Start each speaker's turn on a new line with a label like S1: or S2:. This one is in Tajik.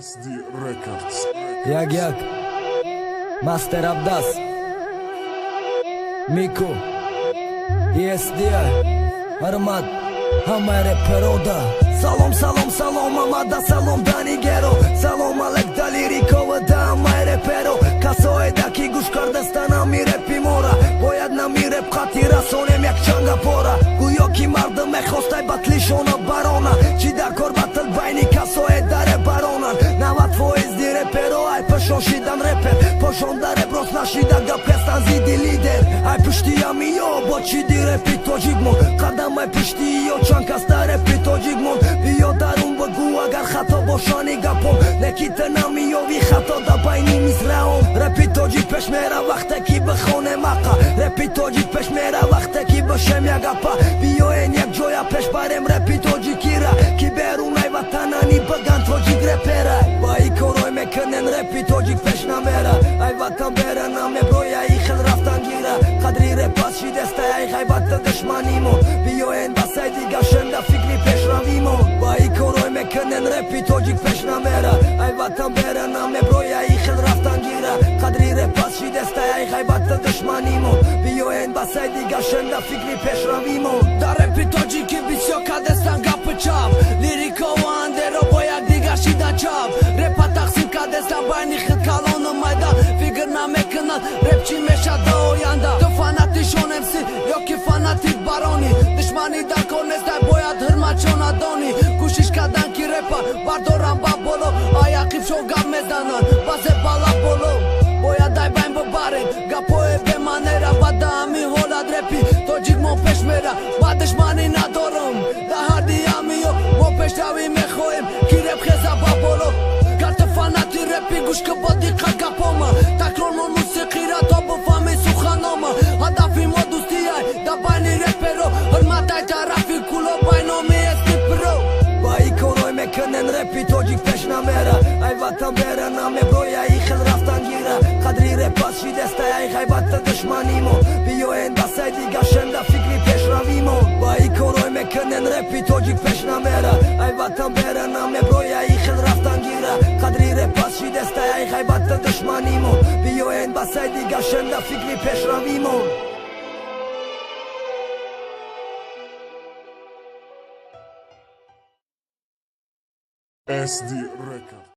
S1: SD Records.
S2: Jak Master Abdas Miku ESDI Armad Hamare Peroda Salom Amada Salom Dani Gero Salom Alek Dalirikova da Amare Pero Kaso edaki gush Kardestana mi repi mora Boyad na mi rep khatira sonem jak çanga pora Guyo ki mardı me khostaj batlish ona barona Qida korbat të lbajni kaso edare baronan Navat fo SD repero aj pëshon shidan reper Poshon dare bros na shida ga prestan zidi lider Aj pështi jam I jo bo qidi repi to gjigmon Kadam aj pështi jo qanka sta repi to gjigmon Bio darun vëgu agar khato boshani gapon Ne kitë nami jo vi khato da bajni misraon Repi to gjig peshmera vaxte ki bëkhone maka Repi to gjig peshmera vaxte ki bëshemja gapa Bio e njek gjoja pesh barem repi to gjig kira Ki beru naj vatanani bëgan to gjig repera Ba I koroj me kënen repi to gjig pesh na mera Aj vatan bera na me broja I khel raftan gira Kadri repas shidesta aj hajbat të dëshmanimo Bio e nda sajdi ga shenda fikri pesh ravimo Ba I koroj me kënen repi to gjig pesh na mera Aj vatan bera na me broja I khel raftan gira Kadri repas shidesta aj hajbat të dëshmanimo Bio e nda sajdi ga shenda fikri pesh ravimo
S3: Da repi to gjig I bisjo ka destan ga për qap Liriko andero boja diga shida qap Repa taksim ka destan bajni khët kalon në majda Figër na me kënat rep qin me shada o janda Të fanati shonem si jo ki fanatik baroni Dëshmani dakon e staj boja të hërma qona doni Kush ish ka dan ki repa bardoran ba bolo Aja kip shon ga me danan base bala bolo Boja daj bajn bë barem ga po e be manera Ba da ami hola drepi to gjik mo peshmera Ba dëshmani na dorëm da hardi ami jo Mo peshtavi me khojem ki rep kheza ba bolo Kartë fanati repi gush këbëdi ka kapoma Ta kronon musikira to bë fami su khanoma Hada fi modus tijaj da bajni repero Hërma taj ta rafi kulo bajno mi esti pro
S2: Ba I koroj me kënen repi to gjik pesh na mera Aj vatan bera na me broja I khel raftan gira Kadri repas shidesta aj hajbat të dëshmanimo Bio e nda sajdi ga shenda fikri pesh ravimo Ba I koroj me kënen repi to gjik pesh na mera Aj vatan bera na me broja I khel raftan gira Kadri repas shidesta aj hajbat të dëshmanimo Bio e nda sajdi ga shenda fikri pesh ravimo
S1: SD Records.